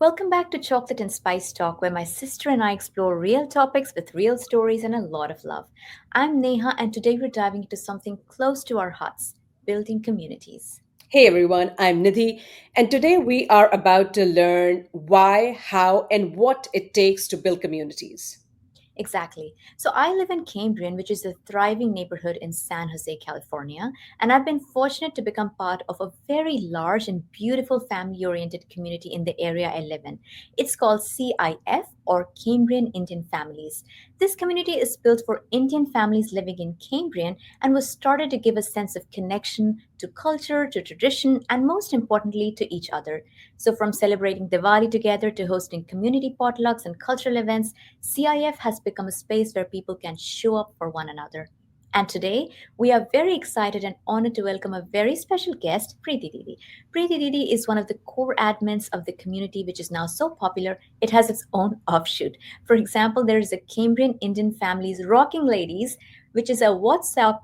Welcome back to Chocolate and Spice Talk, where my sister and I explore real topics with real stories and a lot of love. I'm Neha, and today we're diving into something close to our hearts: building communities. Hey everyone, I'm Nidhi, and today we are about to learn why, how, and what it takes to build communities. Exactly. So I live in Cambrian, which is a thriving neighborhood in San Jose, California, and I've been fortunate to become part of a very large and beautiful family oriented community in the area I live in. It's called CIF, or Cambrian Indian Families. This community is built for Indian families living in Cambrian and was started to give a sense of connection to culture, to tradition, and most importantly, to each other. So, from celebrating Diwali together to hosting community potlucks and cultural events, CIF has become a space where people can show up for one another. And today, we are very excited and honored to welcome a very special guest, Priti Didi. Priti Didi is one of the core admins of the community, which is now so popular, it has its own offshoot. For example, there is a Cambrian Indian Families Rocking Ladies, which is a WhatsApp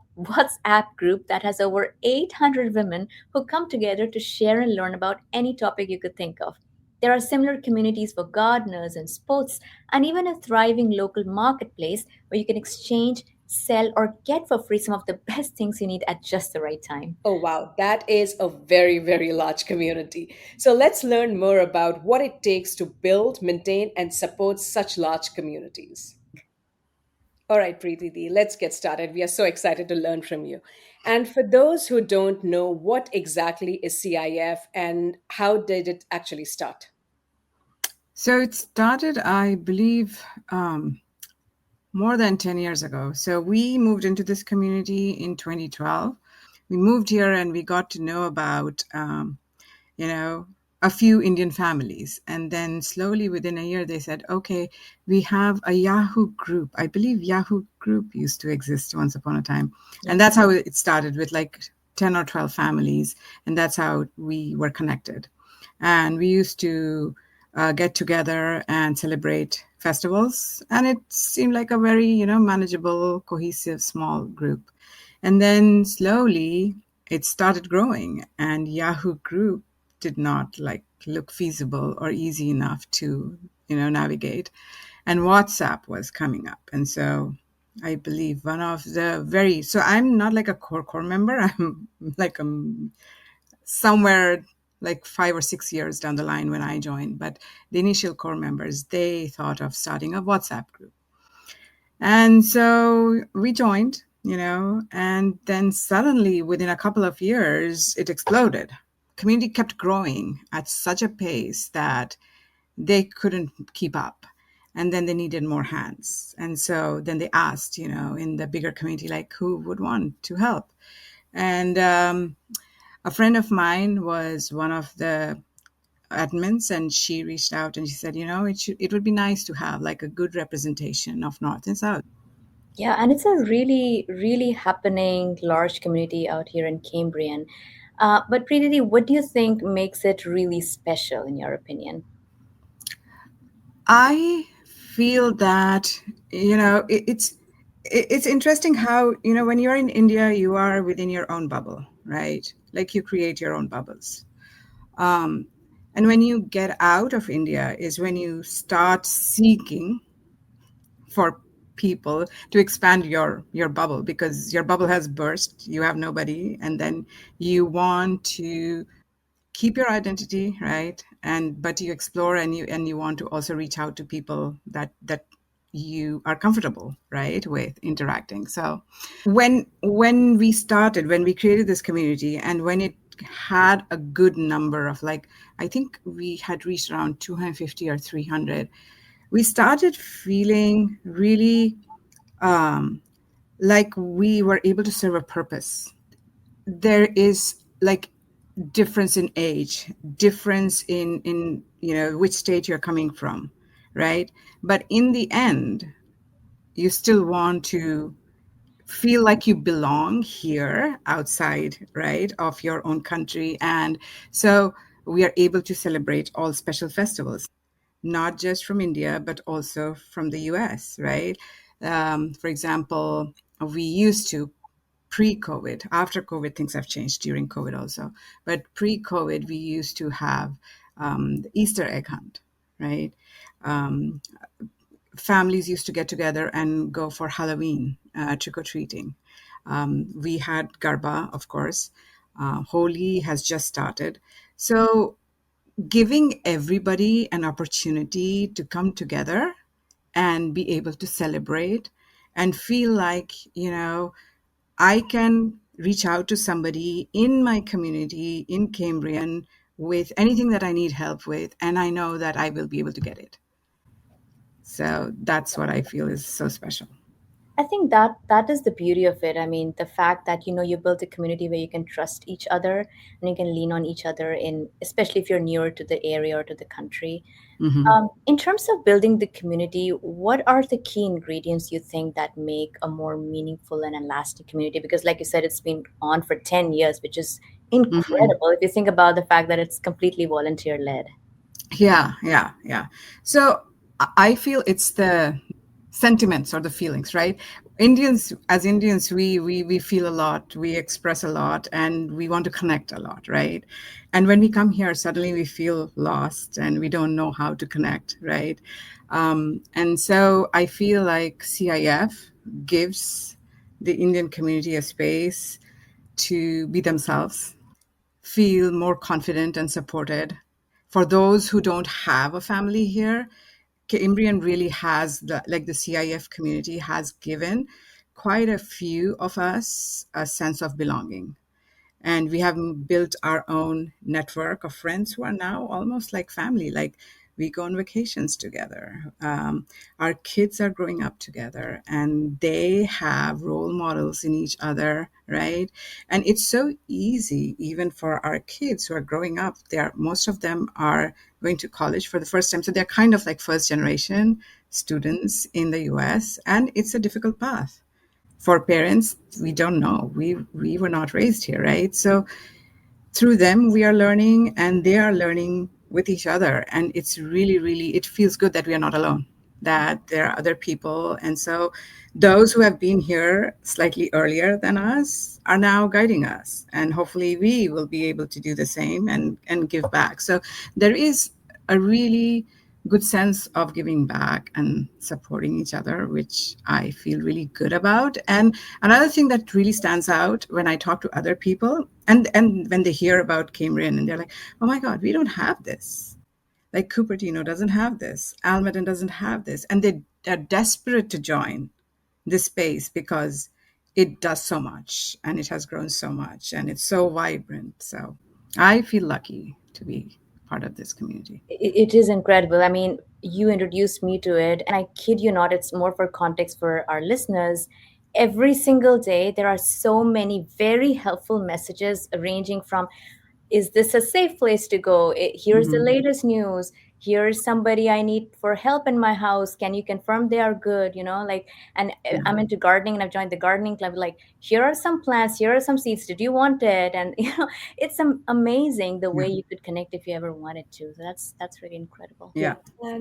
group that has over 800 women who come together to share and learn about any topic you could think of. There are similar communities for gardeners and sports, and even a thriving local marketplace where you can exchange, sell, or get for free some of the best things you need at just the right time. Oh wow, that is a very, very large community. So let's learn more about what it takes to build, maintain, and support such large communities. All right, Preeti, let's get started. We are so excited to learn from you. And for those who don't know, what exactly is CIF and how did it actually start? So it started, I believe, more than 10 years ago. So we moved into this community in 2012. We moved here and we got to know about, you know, a few Indian families. And then slowly within a year, they said, okay, we have a Yahoo group. I believe Yahoo group used to exist once upon a time. And that's how it started with like 10 or 12 families. And that's how we were connected. And we used to get together and celebrate festivals. And it seemed like a very, manageable, cohesive, small group. And then slowly it started growing, and Yahoo Group did not like look feasible or easy enough to, navigate. And WhatsApp was coming up. And so I believe one of the so I'm not like a core member. I'm like somewhere like 5 or 6 years down the line when I joined. But the initial core members, they thought of starting a WhatsApp group. And so we joined, and then suddenly within a couple of years, it exploded. Community kept growing at such a pace that they couldn't keep up. And then they needed more hands. And so then they asked, in the bigger community, like who would want to help? And a friend of mine was one of the admins, and she reached out and she said, it would be nice to have like a good representation of North and South. Yeah, and it's a really, really happening large community out here in Cambrian. But Preeti, what do you think makes it really special, in your opinion? I feel that it's interesting how when you're in India, you are within your own bubble, right? Like you create your own bubbles. Um, and when you get out of India is when you start seeking for people to expand your bubble, because your bubble has burst, you have nobody, and then you want to keep your identity, right? And but you explore, and you want to also reach out to people that you are comfortable, right, with interacting. So when we created this community, and when it had a good number of, like, I think we had reached around 250 or 300, we started feeling really um, like we were able to serve a purpose. There is like difference in age, difference in which state you're coming from, right? But in the end, you still want to feel like you belong here outside, right, of your own country. And so we are able to celebrate all special festivals, not just from India, but also from the US, right? For example, we used to, pre-COVID, after COVID, things have changed during COVID also. But pre-COVID, we used to have the Easter egg hunt. right? Um, Families used to get together and go for Halloween trick or treating. We had Garba, of course. Holi has just started. So, giving everybody an opportunity to come together and be able to celebrate and feel like, I can reach out to somebody in my community in Cambrian with anything that I need help with, and I know that I will be able to get it. So that's what I feel is so special. I think that is the beauty of it. I mean, the fact that you build a community where you can trust each other and you can lean on each other in, especially if you're newer to the area or to the country. Hmm. In terms of building the community, what are the key ingredients you think that make a more meaningful and a lasting community? Because, like you said, it's been on for 10 years, which is Hmm. incredible if you think about the fact that it's completely volunteer led. Yeah, yeah, yeah. So I feel it's the sentiments or the feelings, right? Indians, as Indians, we feel a lot, we express a lot, and we want to connect a lot, right? And when we come here, suddenly we feel lost and we don't know how to connect, right? And so I feel like CIF gives the Indian community a space to be themselves, feel more confident and supported. For those who don't have a family here, Cambrian really has the CIF community has given quite a few of us a sense of belonging. And we have built our own network of friends who are now almost like family. Like, we go on vacations together. Our kids are growing up together and they have role models in each other, right? And it's so easy even for our kids who are growing up. Most of them are going to college for the first time, so they're kind of like first generation students in the US, and it's a difficult path for parents. We don't know, we were not raised here, right? So through them we are learning and they are learning with each other, and it's really, really, it feels good that we are not alone, that there are other people. And so those who have been here slightly earlier than us are now guiding us, and hopefully we will be able to do the same and give back. So there is a really good sense of giving back and supporting each other, which I feel really good about. And another thing that really stands out when I talk to other people, and when they hear about Cambrian, and they're like, "Oh my God, we don't have this. Like Cupertino doesn't have this. Almaden doesn't have this," and they are desperate to join this space because it does so much and it has grown so much and it's so vibrant. So I feel lucky to be part of this community. It is incredible. I mean, you introduced me to it, and I kid you not, it's more for context for our listeners. Every single day, there are so many very helpful messages ranging from, is this a safe place to go? Here's the Hmm. latest news. Here's somebody I need for help in my house. Can you confirm they are good? Like, and Yeah. I'm into gardening and I've joined the gardening club. Like, here are some plants, here are some seeds. Did you want it? And it's amazing the Yeah. way you could connect if you ever wanted to. So that's really incredible. Yeah, Yeah.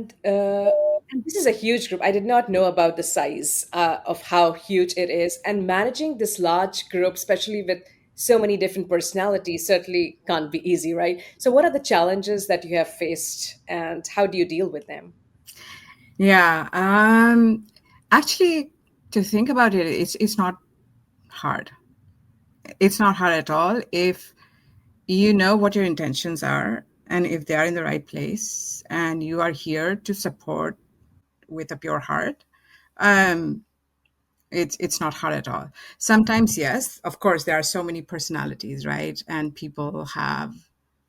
and this is a huge group. I did not know about the size of how huge it is, and managing this large group, especially with so many different personalities, certainly can't be easy, right? So, what are the challenges that you have faced, and how do you deal with them? Yeah. Actually, to think about it, it's not hard. It's not hard at all if you know what your intentions are and if they are in the right place and you are here to support with a pure heart. Um, it's not hard at all. Sometimes, yes, of course, there are so many personalities, right? And people have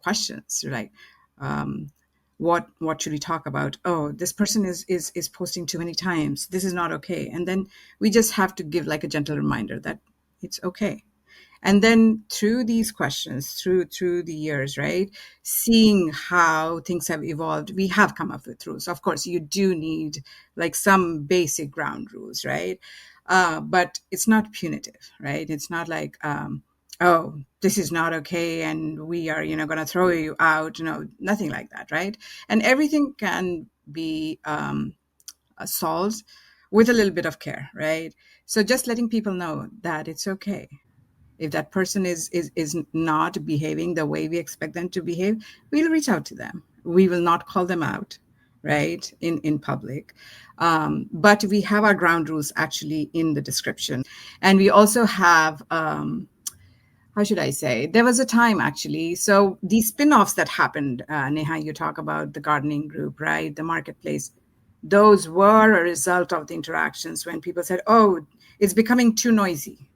questions, like, um, what should we talk about? Oh, this person is posting too many times. This is not okay. And then we just have to give like a gentle reminder that it's okay. And then through these questions, through the years, right, seeing how things have evolved, we have come up with rules. Of course, you do need like some basic ground rules, right? But it's not punitive, right? It's not like, oh, this is not okay and we are, going to throw you out. No, nothing like that, right? And everything can be solved with a little bit of care, right? So just letting people know that it's okay. If that person is not behaving the way we expect them to behave, we'll reach out to them. We will not call them out, right, in public. But we have our ground rules actually in the description. And we also have, how should I say, there was a time actually. So these spin-offs that happened, Neha, you talk about the gardening group, right? The marketplace. Those were a result of the interactions when people said, oh, it's becoming too noisy.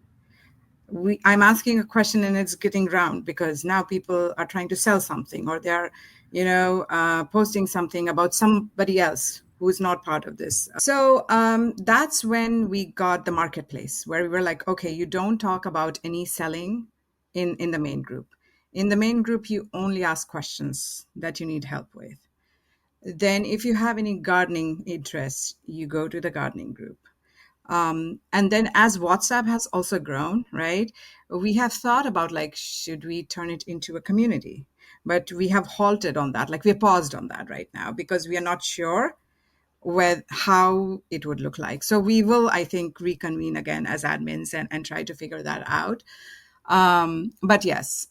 I'm asking a question and it's getting round because now people are trying to sell something, or they're, posting something about somebody else who's not part of this. So that's when we got the marketplace, where we were like, okay, you don't talk about any selling in the main group. In the main group, you only ask questions that you need help with. Then if you have any gardening interests, you go to the gardening group. And then as WhatsApp has also grown, right, we have thought about like, should we turn it into a community? But we have halted on that. Like, we're paused on that right now because we are not sure with how it would look like. So we will, I think, reconvene again as admins and try to figure that out. But yes,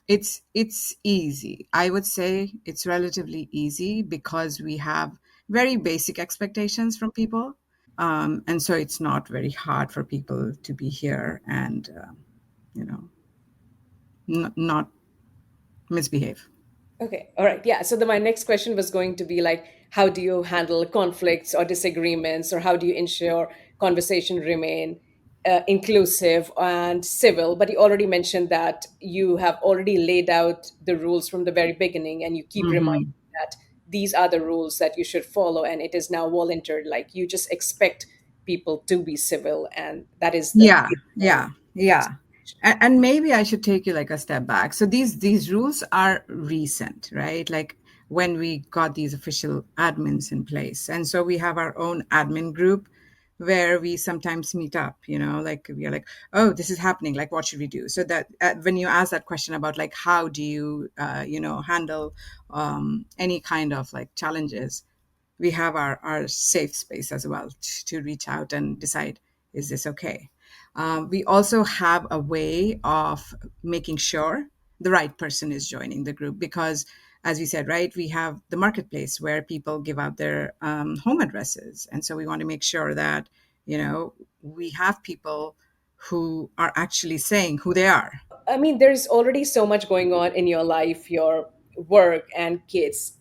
it's easy. I would say it's relatively easy because we have very basic expectations from people, and so it's not very hard for people to be here and you know not misbehave. Okay, all right. Yeah. So my next question was going to be like, how do you handle conflicts or disagreements, or how do you ensure conversation remain inclusive and civil? But you already mentioned that you have already laid out the rules from the very beginning, and you keep reminding Hmm. that these are the rules that you should follow, and it is now volunteered. Like, you just expect people to be civil, and that is the Yeah, whole yeah, yeah. expectation. And maybe I should take you like a step back. So these rules are recent, right? Like when we got these official admins in place. And so we have our own admin group where we sometimes meet up, like we are like, oh, this is happening. Like, what should we do? So that when you ask that question about like, how do you, handle any kind of like challenges, we have our safe space as well to reach out and decide, is this okay? We also have a way of making sure the right person is joining the group because, as we said, right, we have the marketplace where people give out their home addresses. And so we want to make sure that, we have people who are actually saying who they are. I mean, there's already so much going on in your life, your work and kids.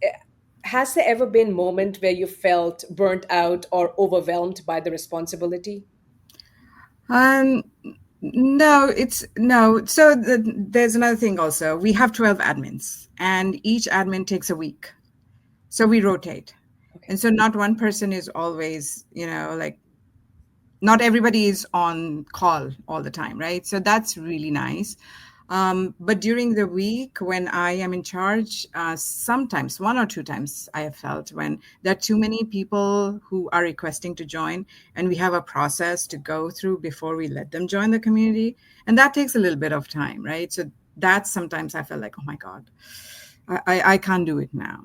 Has there ever been a moment where you felt burnt out or overwhelmed by the responsibility? Um, no, it's no. So there's another thing also. We have 12 admins, and each admin takes a week. So we rotate. Okay. And so not one person is always, like not everybody is on call all the time, right? So that's really nice. But during the week when I am in charge, sometimes one or two times I have felt when there are too many people who are requesting to join, and we have a process to go through before we let them join the community. And that takes a little bit of time, right? So that's sometimes I felt like, oh my God, I can't do it now.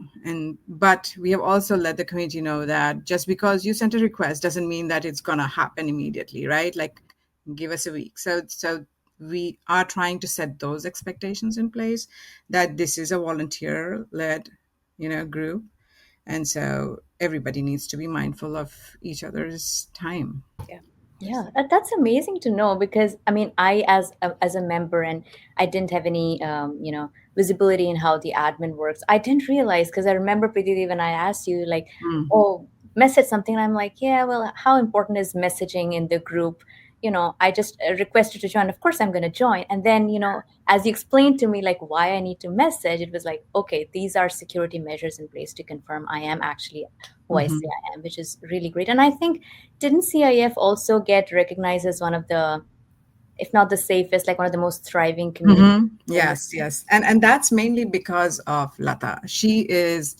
But we have also let the community know that just because you sent a request doesn't mean that it's gonna happen immediately, right? Like, give us a week. So we are trying to set those expectations in place, that this is a volunteer led, group. And so everybody needs to be mindful of each other's time. Yeah, of course. Yeah, that's amazing to know because I mean, I as a member and I didn't have any visibility in how the admin works. I didn't realize because I remember Priti when I asked you like, Mm. oh, message something. And I'm like, yeah, well, how important is messaging in the group? I just requested to join. Of course, I'm going to join. And then as you explained to me like why I need to message, it was like, okay, these are security measures in place to confirm I am actually who I say Mhm. I am, which is really great. And I think didn't CIF also get recognized as one of the, if not the safest, like one of the most thriving communities in the Yes, yes. And that's mainly because of Lata. She is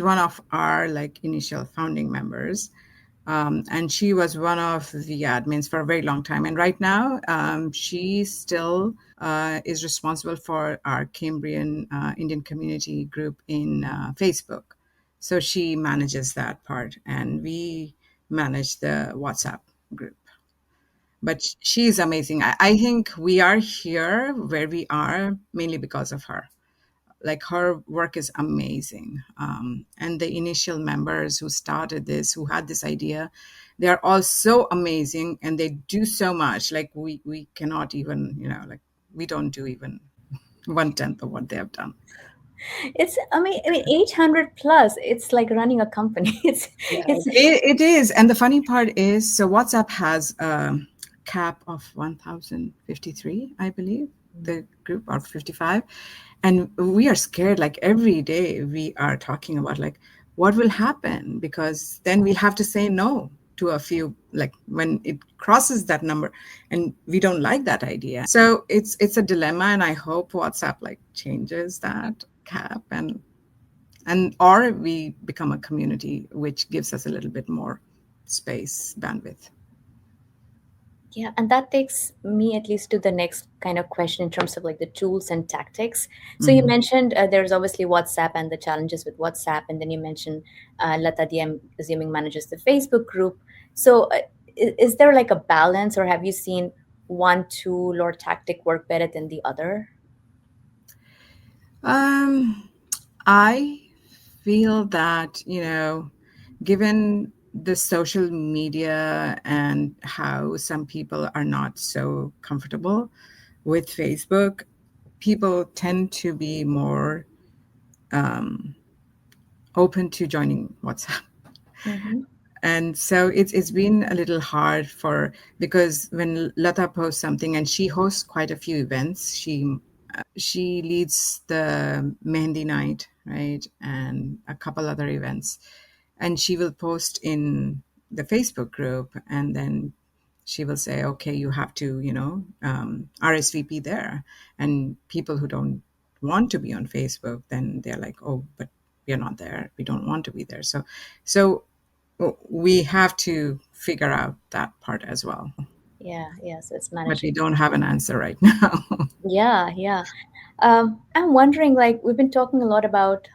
one of our like initial founding members. And she was one of the admins for a very long time. And right now, she still is responsible for our Cambrian Indian community group in Facebook. So she manages that part, and we manage the WhatsApp group. But she's amazing. I think we are here where we are mainly because of her. like her work is amazing. And the initial members who started this, who had this idea, they are all so amazing, and they do so much. Like we cannot even, like we don't do even 1/10 of what they have done. I mean, 800 plus. It's like running a company. Yeah, It's it is. And the funny part is, so WhatsApp has a cap of 1,053, I believe, the group, or 55. And we are scared, like every day we are talking about like what will happen, because then we'll have to say no to a few, like when it crosses that number, and we don't like that idea. So it's a dilemma, and I hope WhatsApp like changes that cap, and or we become a community which gives us a little bit more space bandwidth. Yeah, and that takes me at least to the next kind of question in terms of like the tools and tactics. So you Mhm. mentioned there's obviously WhatsApp and the challenges with WhatsApp, and then you mentioned Lata DM assuming manages the Facebook group. So is there like a balance, or have you seen one tool or tactic work better than the other? um I feel that, given the social media and how some people are not so comfortable with Facebook, people tend to be more open to joining WhatsApp. Mm-hmm. And so it's been a little hard for, because when Lata posts something, and she hosts quite a few events, she leads the Mehendi night, right, and a couple other events, and she will post in the Facebook group, and then she will say, okay, you have to, RSVP there. And people who don't want to be on Facebook, then they're like, oh, but we're not there, we don't want to be there. So we have to figure out that part as well, Yeah, yeah. So it's but managing. we don't have an answer right now. Yeah, yeah. I'm wondering, like, we've been talking a lot about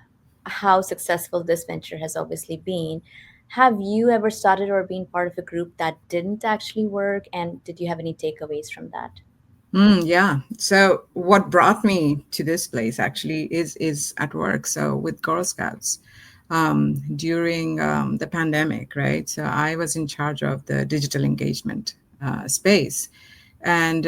how successful this venture has obviously been. Have you ever started or been part of a group that didn't actually work? And did you have any takeaways from that? Yeah. So what brought me to this place actually is at work. So with Girl Scouts, during the pandemic, right? So I was in charge of the digital engagement space, and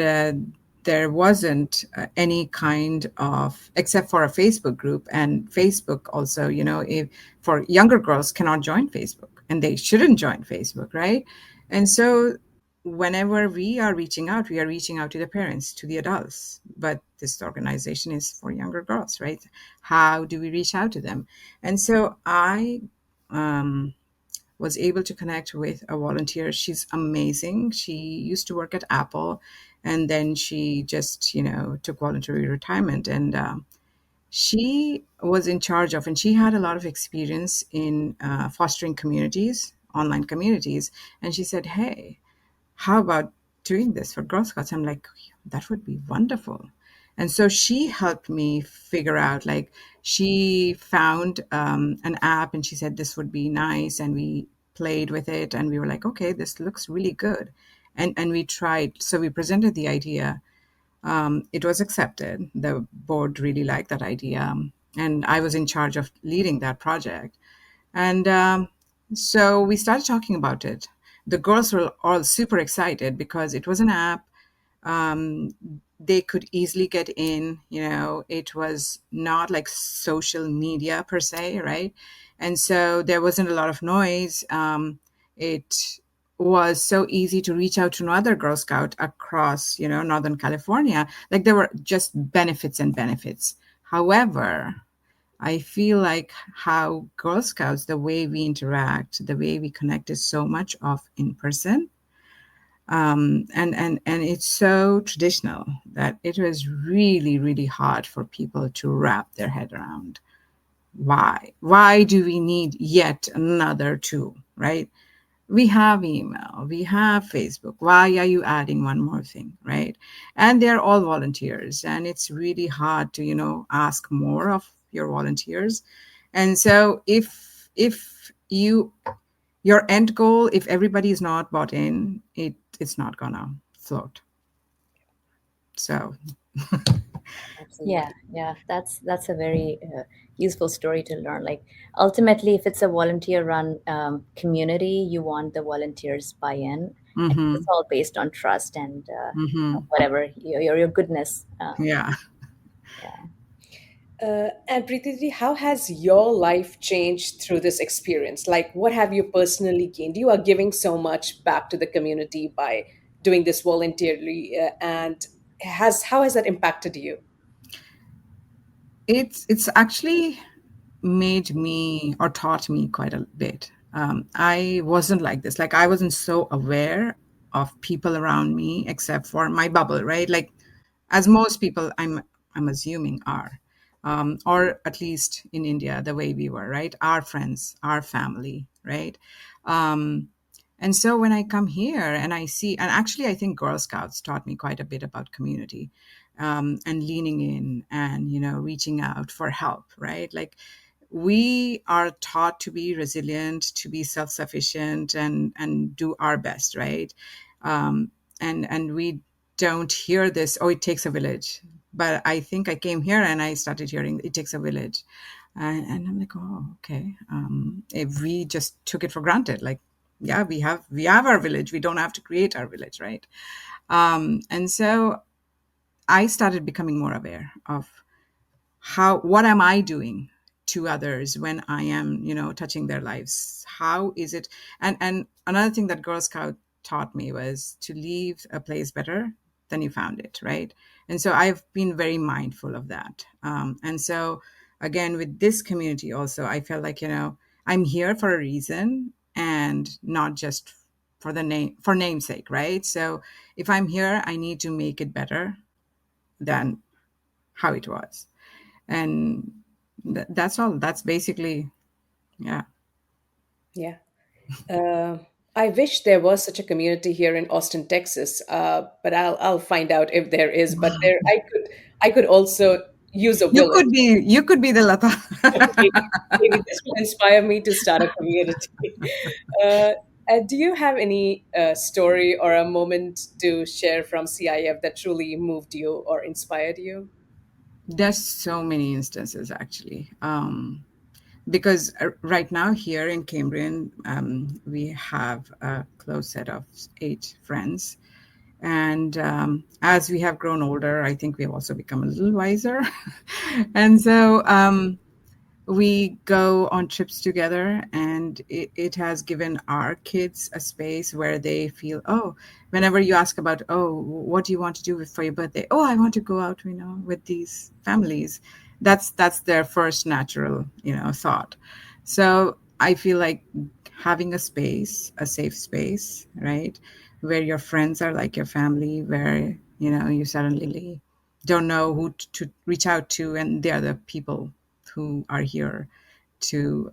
there wasn't any kind of, except for a Facebook group, and Facebook also, if for younger girls cannot join Facebook, and they shouldn't join Facebook, right? And so whenever we are reaching out, we are reaching out to the parents, to the adults, but this organization is for younger girls, right? How do we reach out to them? And so I was able to connect with a volunteer. She's amazing. She used to work at Apple, and then she just, took voluntary retirement. And she was in charge of, and she had a lot of experience in fostering communities, online communities. And she said, hey, how about doing this for Girl Scouts? I'm like, that would be wonderful. And so she helped me figure out, like, she found an app, and she said this would be nice. And we played with it, and we were like, okay, this looks really good. And we tried. So we presented the idea. It was accepted. The board really liked that idea. And I was in charge of leading that project. And so we started talking about it. The girls were all super excited because it was an app. Um, they could easily get in. It was not like social media per se, right? And so there wasn't a lot of noise. It was so easy to reach out to another Girl Scout across, Northern California. Like, there were just benefits and benefits. However, I feel like how Girl Scouts, the way we interact, the way we connect, is so much of in person. And it's so traditional that it was really, really hard for people to wrap their head around. Why do we need yet another tool, right? We have email, we have Facebook. Why are you adding one more thing, right? And they're all volunteers, and it's really hard to, ask more of your volunteers. And so if your end goal, if everybody is not bought in, it's not gonna float. So Yeah, Absolutely. yeah, that's a very useful story to learn. Like ultimately, if it's a volunteer-run community, you want the volunteers buy-in, and it's Mm-hmm. all based on trust and Mm-hmm. whatever your goodness. Yeah. Yeah. And Preeti, how has your life changed through this experience? Like, what have you personally gained? You are giving so much back to the community by doing this voluntarily, and has how has that impacted you? It's actually made me or taught me quite a bit. I wasn't like this. Like I wasn't so aware of people around me except for my bubble, right? Like as most people, I'm assuming are, or at least in India, the way we were, right? Our friends, our family, right? Um, and so when I come here and I see, and actually I think Girl Scouts taught me quite a bit about community, and leaning in and reaching out for help, right? Like we are taught to be resilient, to be self-sufficient, and do our best, right? um, and we don't hear this, oh, it takes a village. But I think I came here and I started hearing it takes a village. And I'm like, oh, okay. If we just took it for granted, like, yeah, we have our village, we don't have to create our village, right? And so I started becoming more aware of what am I doing to others when I am touching their lives. How is it? And another thing that Girl Scout taught me was to leave a place better than you found it, right? And so I've been very mindful of that. And so again, with this community also, I felt like I'm here for a reason and not just for the namesake, right? So if I'm here, I need to make it better than how it was. And that's all. That's basically, yeah. Yeah. Uh, I wish there was such a community here in Austin, Texas. But I'll find out if there is. But there, I could also use a you village. could be you could be the Lata. Maybe this will inspire me to start a community. Uh, do you have any story or a moment to share from CIF that truly moved you or inspired you? There's so many instances actually, because right now here in Cambrian, we have a close set of 8 friends. And as we have grown older, I think we have also become a little wiser. And so we go on trips together, and it has given our kids a space where they feel, oh, whenever you ask about, oh, what do you want to do for your birthday, oh, I want to go out with these families. That's their first natural thought. So I feel like having a space, a safe space, right, where your friends are like your family, where you suddenly don't know who to reach out to, and they are the people who are here to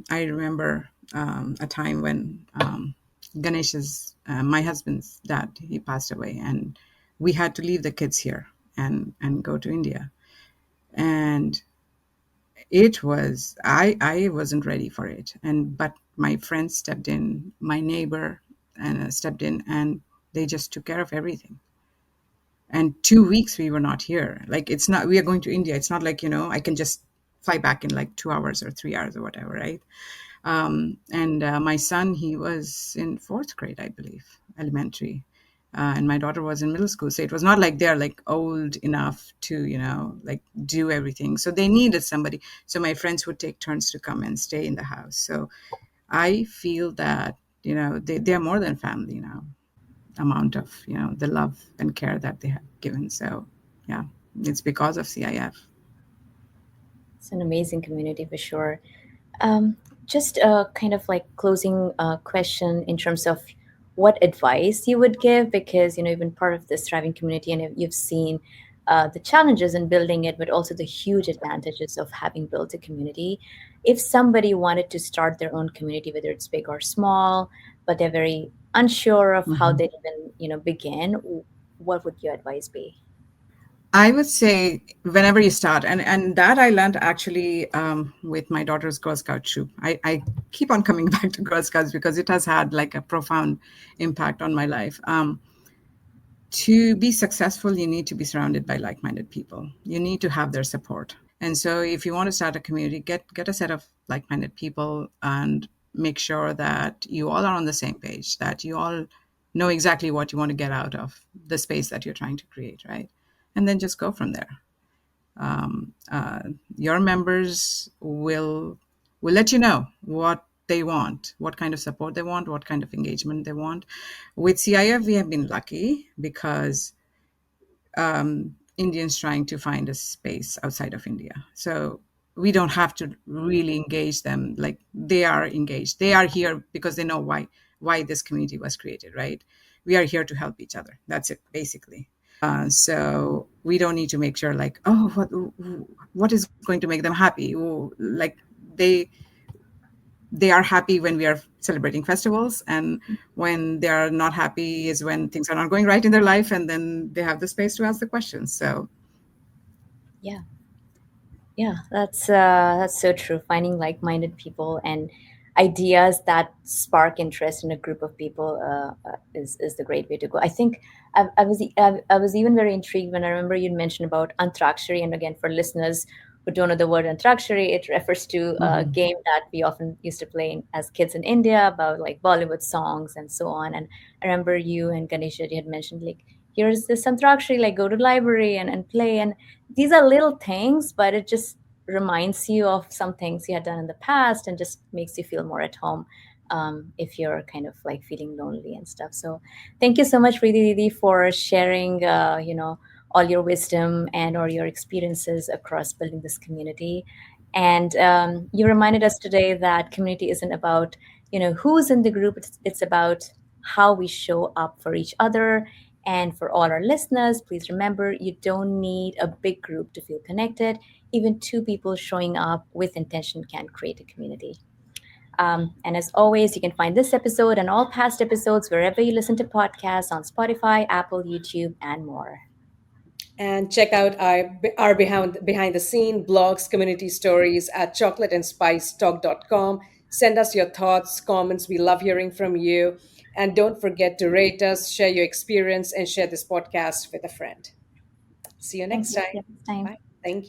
I remember a time when Ganesh's my husband's dad, he passed away, and we had to leave the kids here and go to India. And it was, I wasn't ready for it, and but my friend stepped in, my neighbor, and stepped in, and they just took care of everything. And 2 weeks we were not here. Like, it's not, we are going to India, it's not like I can just fly back in like 2 hours or 3 hours or whatever, right? And my son, he was in fourth grade, I believe, elementary, and my daughter was in middle school. So it was not like they're like old enough to like do everything, so they needed somebody. So my friends would take turns to come and stay in the house. So I feel that they're more than family now, amount of the love and care that they have given. So yeah, it's because of CIF. It's an amazing community for sure. Um, just a kind of like closing question in terms of what advice you would give, because you've been part of this thriving community and you've seen the challenges in building it, but also the huge advantages of having built a community. If somebody wanted to start their own community, whether it's big or small, but they're very unsure of how Mhm. they even begin, what would your advice be? I would say whenever you start, and that I learned actually with my daughter's Girl Scout troop. I keep on coming back to Girl Scouts because it has had like a profound impact on my life. To be successful, you need to be surrounded by like-minded people. You need to have their support. And so if you want to start a community, get a set of like-minded people and make sure that you all are on the same page, that you all know exactly what you want to get out of the space that you're trying to create, right? And then just go from there. um, uh, your members will let you know what they want, what kind of support they want, what kind of engagement they want. With CIF, we have been lucky because Indians trying to find a space outside of India. So we don't have to really engage them. Like, they are engaged. They are here because they know why this community was created, right? We are here to help each other. That's it, basically. So we don't need to make sure, like, oh, what is going to make them happy? Oh, like, they they are happy when we are celebrating festivals, and when they are not happy is when things are not going right in their life, and then they have the space to ask the questions. So Yeah. Yeah, that's so true. Finding like-minded people and ideas that spark interest in a group of people is the great way to go. I think I was even very intrigued when I remember you'd mentioned about Antrakshari, and again, for listeners who don't know the word Antrakshari, it refers to a mhm. game that we often used to play as kids in India about like Bollywood songs and so on. And I remember you and Ganesha you had mentioned like, here's this Antrakshari, like go to the library and play. And these are little things, but it just reminds you of some things you had done in the past and just makes you feel more at home, if you're kind of like feeling lonely and stuff. So thank you so much, Preeti Didi, for sharing, all your wisdom and or your experiences across building this community. And you reminded us today that community isn't about, who's in the group. It's about how we show up for each other. And for all our listeners, please remember you don't need a big group to feel connected. Even two people showing up with intention can create a community. And as always, you can find this episode and all past episodes wherever you listen to podcasts on Spotify, Apple, YouTube, and more. And check out our behind the scene blogs, community stories at chocolateandspicetalk.com. Send us your thoughts, comments. We love hearing from you. And don't forget to rate us, share your experience, and share this podcast with a friend. See you Thank next you. time. See you next time. Bye. Thank you.